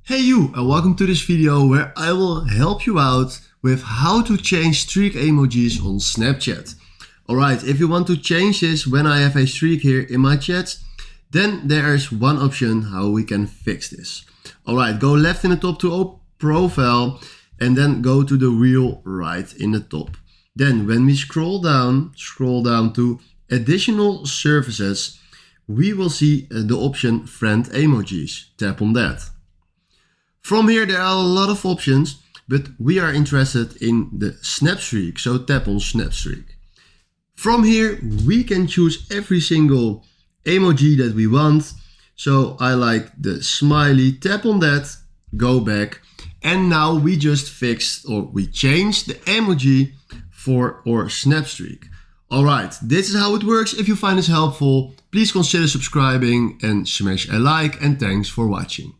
Hey you, and welcome to this video where I will help you out with how to change streak emojis on Snapchat. Alright, if you want to change this when I have a streak here in my chat, then there is one option how we can fix this. Alright, go left in the top to profile and then go to the wheel right in the top. Then when we scroll down to additional services, we will see the option friend emojis. Tap on that. From here there are a lot of options, but we are interested in the snap streak, so tap on snap streak. From here we can choose every single emoji that we want. So I like the smiley, tap on that, go back, and now we just fixed or we changed the emoji for our snap streak. Alright, this is how it works. If you find this helpful, please consider subscribing and smash a like, and thanks for watching.